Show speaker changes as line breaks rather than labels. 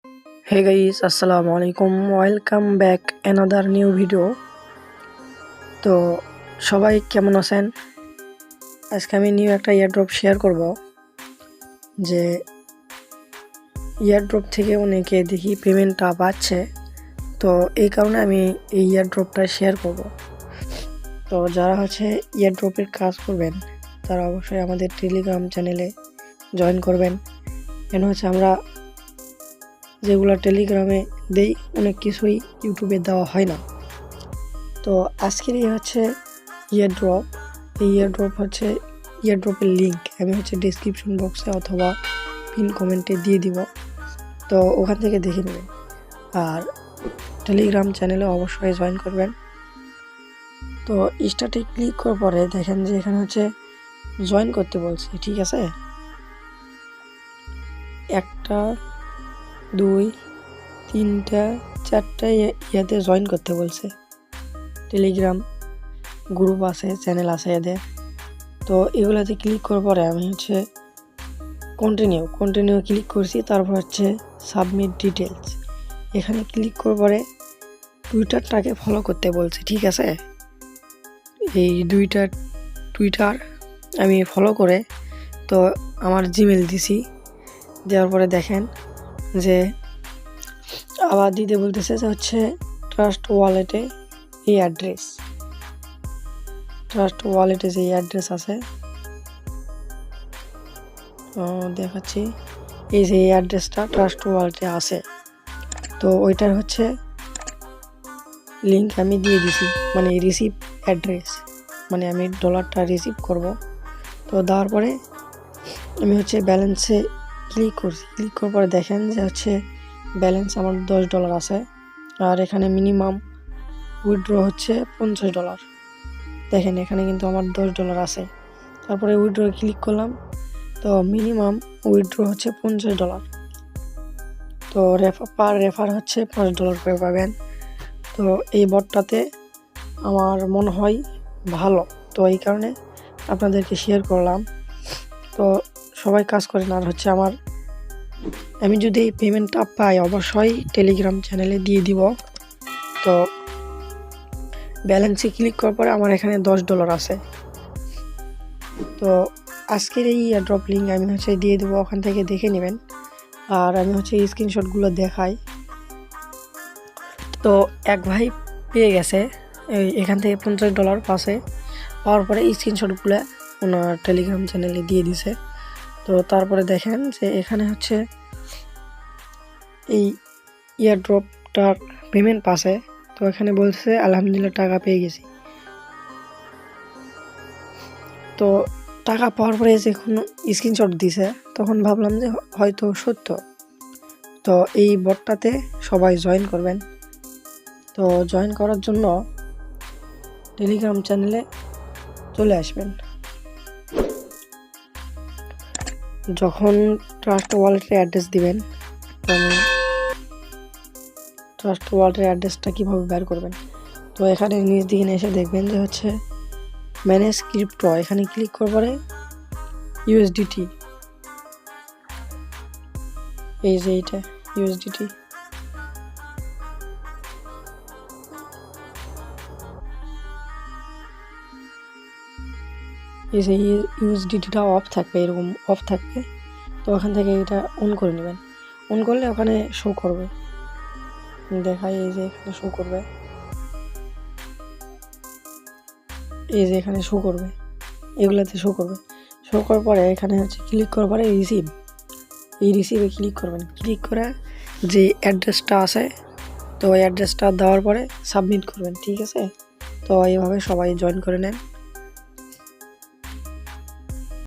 Hey guys, assalamu alaikum. Welcome back another new video. তো সবাই কেমন আছেন? আজকে আমি নিউ একটা এয়ারড্রপ শেয়ার করব যে এয়ারড্রপ থেকে অনেকে দেখি পেমেন্টটা পাচ্ছে। তো এই কারণে আমি এই এয়ারড্রপটা শেয়ার করব। তো যারা এয়ারড্রপের কাজ করবেন তারা অবশ্যই আমাদের টেলিগ্রাম চ্যানেলে জয়েন করবেন। কেন আমরা যেগুলো টেলিগ্রামে দেই অনেক কিছুই ইউটিউবে দেওয়া হয় না। তো আজকের এয়ারড্রপ, এই এয়ারড্রপের লিঙ্ক আমি ডিসক্রিপশন বক্সে অথবা পিন কমেন্টে দিয়ে দিব। তো ওখান থেকে দেখে নেবেন আর টেলিগ্রাম চ্যানেলে অবশ্যই জয়েন করবেন। তো স্টার্টে ক্লিক করার পরে দেখেন যে এখানে জয়েন করতে বলছে, ঠিক আছে। 1 2 3 4 ইয়াতে জয়েন করতে বলছে। টেলিগ্রাম গ্রুপ আছে, চ্যানেল আছে এদের। তো এগুলাতে ক্লিক করার পরে আমি কন্টিনিউ ক্লিক করছি। তারপর সাবমিট ডিটেলস, এখানে ক্লিক করার পরে টুইটারটাকে ফলো করতে বলছে, ঠিক আছে। এই টুইটার আমি ফলো করে তো আমার জিমেল দিছি। দেওয়ার পরে দেখেন যে আবার দিতে বলতেছে যে ট্রাস্ট ওয়ালেটে এই অ্যাড্রেস, যে অ্যাড্রেস আছে দেখাচ্ছি। এই যে এই অ্যাড্রেসটা ট্রাস্ট ওয়ালেটে আছে। তো ওইটার লিঙ্ক আমি দিয়ে দিছি, মানে রিসিভ অ্যাড্রেস, মানে আমি ডলারটা রিসিভ করব। তো দেওয়ার পরে আমি ব্যালেন্সে ক্লিক করছি। ক্লিক করার পরে দেখেন যে ব্যালেন্স আমার $10 আছে। আর এখানে মিনিমাম উইথড্র $50। দেখেন এখানে কিন্তু আমার $10 আছে। তারপরে উইথড্র ক্লিক করলাম, তো মিনিমাম উইথড্র $50। তো পার রেফার $5 করে পাবেন। তো এই বটটাতে আমার মনে হয় ভালো, তো এই কারণে আপনাদেরকে শেয়ার করলাম। তো সবাই কাজ করেন। আর আমি যদি এই পেমেন্টটা পাই অবশ্যই টেলিগ্রাম চ্যানেলে দিয়ে দিব। তো ব্যালেন্সে ক্লিক করার পরে আমার এখানে $10 আছে। তো আজকের এই এয়ারড্রপ লিঙ্ক আমি দিয়ে দেবো, ওখান থেকে দেখে নেবেন। আর আমি স্ক্রিনশটগুলো দেখাই। তো এক ভাই পেয়ে গেছে এখান থেকে $50 পাশে পাওয়ার পরে স্ক্রিনশটগুলো ওনার টেলিগ্রাম চ্যানেলে দিয়ে দিছে। তো তারপরে দেখেন যে এখানে এই এয়ারড্রপটার পেমেন্ট পাশে। তো এখানে বলছে আলহামদুলিল্লাহ টাকা পেয়ে গেছি। তো টাকা পাওয়ার পরে যখন স্ক্রিনশট দিছে তখন ভাবলাম যে হয়তো সত্য। তো এই বটটাতে সবাই জয়েন করবেন। তো জয়েন করার জন্য টেলিগ্রাম চ্যানেলে চলে আসবেন। যখন ট্রাস্ট ওয়ালেটের অ্যাড্রেস দিবেন, তো আমি ট্রাস্ট ওয়ালেটের অ্যাড্রেসটা কীভাবে বের করবেন, তো এখানে নিচ দিকে এসে দেখবেন যে ম্যানেজ ক্রিপ্টো, এখানে ক্লিক করার পরে ইউএসডিটি, এই যে এইটা ইউএসডিটি, এই যে ইউএসডিটিটা অফ থাকবে, এরকম অফ থাকবে। তো ওখান থেকে এটা অন করে নেবেন। অন করলে ওখানে শো করবে, দেখাই এই যে এখানে শো করবে, এই যে এখানে শো করবে, এগুলাতে শো করবে। শো করার পরে এখানে ক্লিক করার পরে এই রিসিভে ক্লিক করবেন। ক্লিক করে যে অ্যাড্রেসটা আছে, তো ওই অ্যাড্রেসটা দেওয়ার পরে সাবমিট করবেন, ঠিক আছে। তো এইভাবে সবাই জয়েন করে নেন।